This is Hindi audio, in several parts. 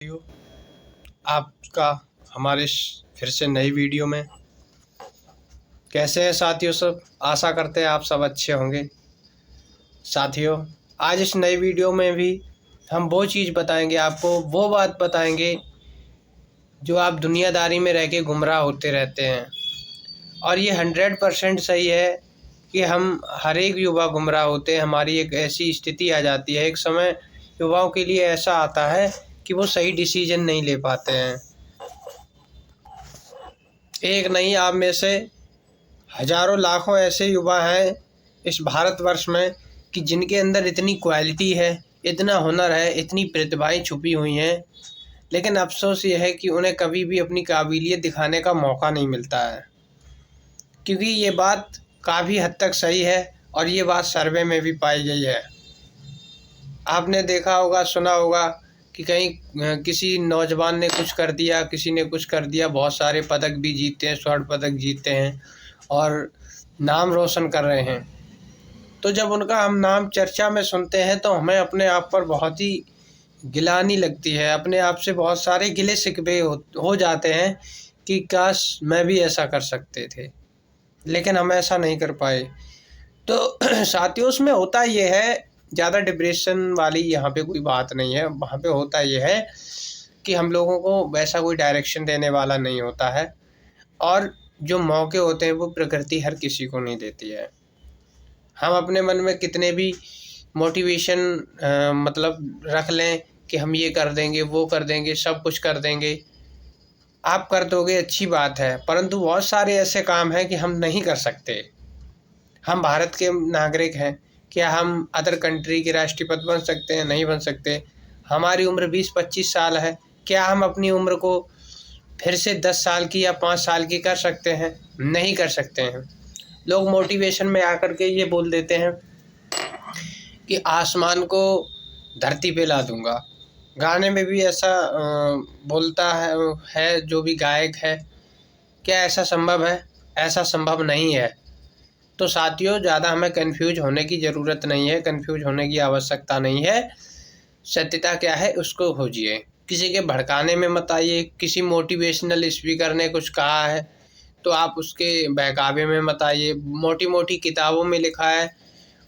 वीडियो आपका हमारे फिर से नई वीडियो में। कैसे हैं साथियों? सब आशा करते हैं आप सब अच्छे होंगे। साथियों, आज इस नई वीडियो में भी हम वो चीज़ बताएंगे, आपको वो बात बताएंगे जो आप दुनियादारी में रह के गुमराह होते रहते हैं। और ये 100% सही है कि हम हर एक युवा गुमराह होते हैं। हमारी एक ऐसी स्थिति आ जाती है, एक समय युवाओं के लिए ऐसा आता है कि वो सही डिसीजन नहीं ले पाते हैं। एक नहीं, आप में से हजारों लाखों ऐसे युवा हैं इस भारतवर्ष में कि जिनके अंदर इतनी क्वालिटी है, इतना हुनर है, इतनी प्रतिभाएं छुपी हुई हैं, लेकिन अफसोस ये है कि उन्हें कभी भी अपनी काबिलियत दिखाने का मौका नहीं मिलता है। क्योंकि ये बात काफ़ी हद तक सही है और ये बात सर्वे में भी पाई गई है। आपने देखा होगा, सुना होगा कि कहीं किसी नौजवान ने कुछ कर दिया, किसी ने कुछ कर दिया, बहुत सारे पदक भी जीतते हैं, स्वर्ण पदक जीतते हैं और नाम रोशन कर रहे हैं। तो जब उनका हम नाम चर्चा में सुनते हैं तो हमें अपने आप पर बहुत ही गिलानी लगती है, अपने आप से बहुत सारे गिले शिकवे हो जाते हैं कि काश मैं भी ऐसा कर सकते थे, लेकिन हम ऐसा नहीं कर पाए। तो साथियों, उसमें होता ये है, ज़्यादा डिप्रेशन वाली यहाँ पे कोई बात नहीं है। वहाँ पे होता ये है कि हम लोगों को वैसा कोई डायरेक्शन देने वाला नहीं होता है और जो मौके होते हैं वो प्रकृति हर किसी को नहीं देती है। हम अपने मन में कितने भी मोटिवेशन मतलब रख लें कि हम ये कर देंगे, वो कर देंगे, सब कुछ कर देंगे, आप कर दोगे, अच्छी बात है, परंतु बहुत सारे ऐसे काम हैं कि हम नहीं कर सकते। हम भारत के नागरिक हैं, क्या हम अदर कंट्री के राष्ट्रपति बन सकते हैं? नहीं बन सकते। हमारी उम्र 20-25 साल है, क्या हम अपनी उम्र को फिर से 10 साल की या 5 साल की कर सकते हैं? नहीं कर सकते हैं। लोग मोटिवेशन में आकर के ये बोल देते हैं कि आसमान को धरती पे ला दूंगा। गाने में भी ऐसा बोलता है जो भी गायक है। क्या ऐसा संभव है? ऐसा संभव नहीं है। तो साथियों, ज़्यादा हमें कन्फ्यूज होने की ज़रूरत नहीं है, कन्फ्यूज होने की आवश्यकता नहीं है। सत्यता क्या है उसको खोजिए, किसी के भड़काने में मत आइए। किसी मोटिवेशनल स्पीकर ने कुछ कहा है तो आप उसके बहकावे में मत आइए। मोटी मोटी किताबों में लिखा है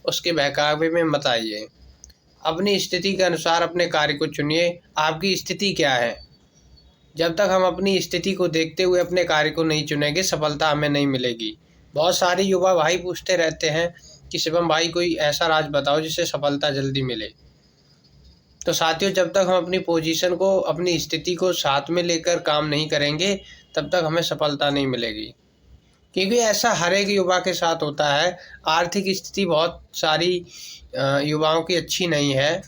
उसके बहकावे में मत आइए। अपनी स्थिति के अनुसार अपने कार्य को चुनिए। आपकी स्थिति क्या है? जब तक हम अपनी स्थिति को देखते हुए अपने कार्य को नहीं चुनेंगे, सफलता हमें नहीं मिलेगी। बहुत सारे युवा भाई पूछते रहते हैं कि शिवम भाई कोई ऐसा राज बताओ जिससे सफलता जल्दी मिले। तो साथियों, जब तक हम अपनी पोजीशन को, अपनी स्थिति को साथ में लेकर काम नहीं करेंगे, तब तक हमें सफलता नहीं मिलेगी। क्योंकि ऐसा हर एक युवा के साथ होता है। आर्थिक स्थिति बहुत सारी युवाओं की अच्छी नहीं है।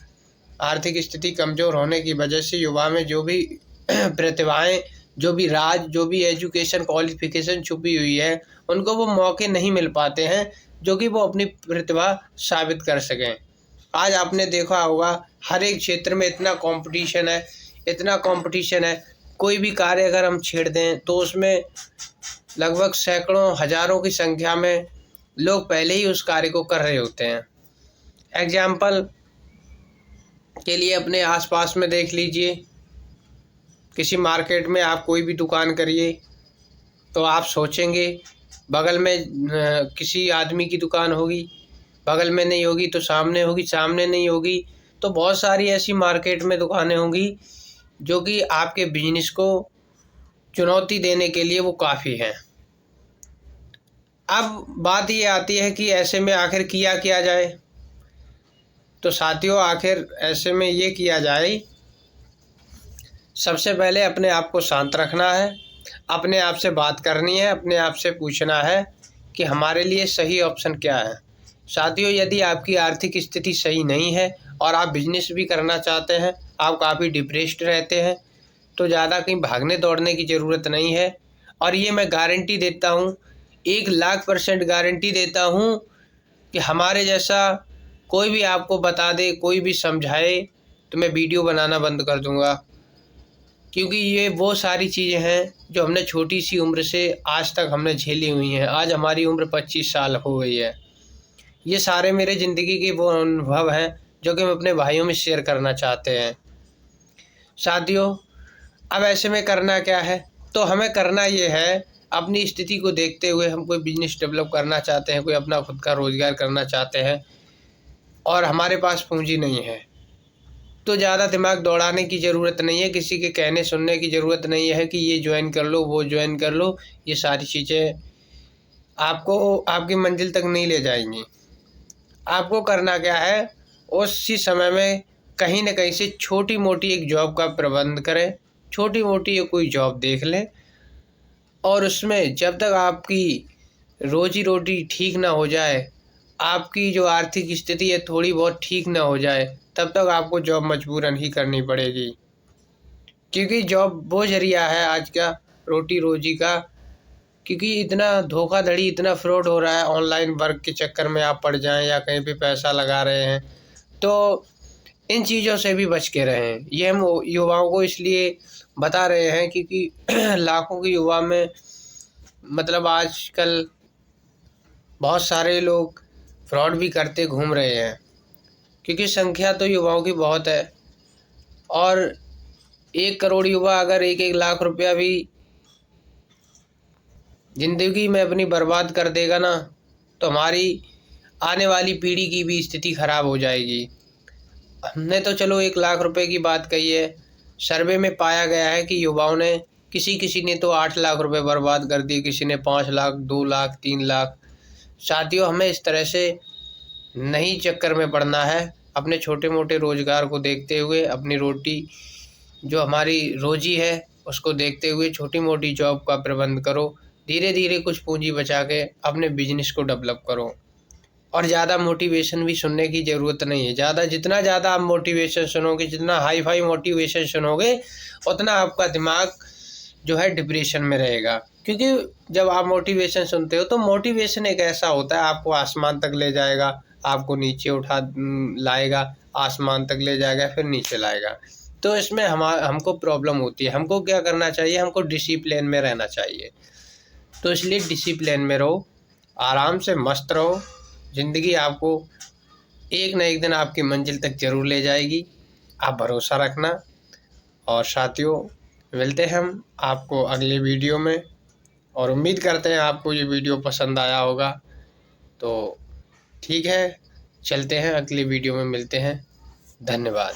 आर्थिक स्थिति कमज़ोर होने की वजह से युवा में जो भी प्रतिभाएं, जो भी राज, जो भी एजुकेशन क्वालिफिकेशन छुपी हुई है, उनको वो मौके नहीं मिल पाते हैं जो कि वो अपनी प्रतिभा साबित कर सकें। आज आपने देखा होगा हर एक क्षेत्र में इतना कंपटीशन है, इतना कंपटीशन है। कोई भी कार्य अगर हम छेड़ दें तो उसमें लगभग सैकड़ों, हज़ारों की संख्या में लोग पहले ही उस कार्य को कर रहे होते हैं। एग्जाम्पल के लिए अपने आसपास में देख लीजिए, किसी मार्केट में आप कोई भी दुकान करिए तो आप सोचेंगे बगल में किसी आदमी की दुकान होगी, बगल में नहीं होगी तो सामने होगी, सामने नहीं होगी तो बहुत सारी ऐसी मार्केट में दुकानें होंगी जो कि आपके बिजनेस को चुनौती देने के लिए वो काफ़ी हैं। अब बात ये आती है कि ऐसे में आखिर किया क्या जाए। तो साथियों, आखिर ऐसे में ये किया जाए, सबसे पहले अपने आप को शांत रखना है, अपने आप से बात करनी है, अपने आप से पूछना है कि हमारे लिए सही ऑप्शन क्या है। साथियों, यदि आपकी आर्थिक स्थिति सही नहीं है और आप बिजनेस भी करना चाहते हैं, आप काफ़ी डिप्रेस्ड रहते हैं, तो ज़्यादा कहीं भागने दौड़ने की ज़रूरत नहीं है। और ये मैं गारंटी देता हूँ, 1,00,000% गारंटी देता हूँ कि हमारे जैसा कोई भी आपको बता दे, कोई भी समझाए, तो मैं वीडियो बनाना बंद कर दूँगा। क्योंकि ये वो सारी चीज़ें हैं जो हमने छोटी सी उम्र से आज तक हमने झेली हुई हैं। आज हमारी उम्र 25 साल हो गई है। ये सारे मेरे ज़िंदगी के वो अनुभव हैं जो कि मैं अपने भाइयों में शेयर करना चाहते हैं। साथियों, अब ऐसे में करना क्या है? तो हमें करना ये है, अपनी स्थिति को देखते हुए हम कोई बिजनेस डेवलप करना चाहते हैं, कोई अपना खुद का रोज़गार करना चाहते हैं और हमारे पास पूंजी नहीं है, तो ज़्यादा दिमाग दौड़ाने की ज़रूरत नहीं है, किसी के कहने सुनने की ज़रूरत नहीं है कि ये ज्वाइन कर लो, वो ज्वाइन कर लो। ये सारी चीज़ें आपको आपकी मंजिल तक नहीं ले जाएंगी। आपको करना क्या है, उसी समय में कहीं न कहीं से छोटी मोटी एक जॉब का प्रबंध करें, छोटी मोटी कोई जॉब देख लें और उसमें जब तक आपकी रोजी रोटी ठीक ना हो जाए, आपकी जो आर्थिक स्थिति है थोड़ी बहुत ठीक ना हो जाए, तब तक आपको जॉब मजबूरन ही करनी पड़ेगी, क्योंकि जॉब वो जरिया है आज का रोटी रोजी का। क्योंकि इतना धोखाधड़ी, इतना फ्रॉड हो रहा है, ऑनलाइन वर्क के चक्कर में आप पड़ जाएं या कहीं पे पैसा लगा रहे हैं, तो इन चीज़ों से भी बच के रहें। ये हम युवाओं को इसलिए बता रहे हैं क्योंकि लाखों के युवा में मतलब आजकल बहुत सारे लोग फ्रॉड भी करते घूम रहे हैं, क्योंकि संख्या तो युवाओं की बहुत है और 1 करोड़ युवा अगर 1-1 लाख रुपया भी ज़िंदगी में अपनी बर्बाद कर देगा ना, तो हमारी आने वाली पीढ़ी की भी स्थिति खराब हो जाएगी। हमने तो चलो 1 लाख रुपए की बात कही है, सर्वे में पाया गया है कि युवाओं ने किसी ने तो 8 लाख रुपए बर्बाद कर दिए, किसी ने 5 लाख, 2 लाख, 3 लाख। साथियों, हमें इस तरह से नहीं चक्कर में पड़ना है। अपने छोटे मोटे रोज़गार को देखते हुए, अपनी रोटी जो हमारी रोजी है उसको देखते हुए छोटी मोटी जॉब का प्रबंध करो। धीरे धीरे कुछ पूंजी बचा के अपने बिजनेस को डेवलप करो और ज़्यादा मोटिवेशन भी सुनने की ज़रूरत नहीं है। जितना ज़्यादा आप मोटिवेशन सुनोगे, जितना हाई फाई मोटिवेशन सुनोगे, उतना आपका दिमाग जो है डिप्रेशन में रहेगा। क्योंकि जब आप मोटिवेशन सुनते हो तो मोटिवेशन एक ऐसा होता है, आपको आसमान तक ले जाएगा, आपको नीचे उठा लाएगा, आसमान तक ले जाएगा, फिर नीचे लाएगा। तो इसमें हमको प्रॉब्लम होती है। हमको क्या करना चाहिए? हमको डिसिप्लिन में रहना चाहिए। तो इसलिए डिसिप्लिन में रहो, आराम से मस्त रहो। ज़िंदगी आपको एक न एक दिन आपकी मंजिल तक ज़रूर ले जाएगी, आप भरोसा रखना। और साथियों, मिलते हैं हम आपको अगले वीडियो में और उम्मीद करते हैं आपको ये वीडियो पसंद आया होगा। तो ठीक है, चलते हैं, अगले वीडियो में मिलते हैं। धन्यवाद।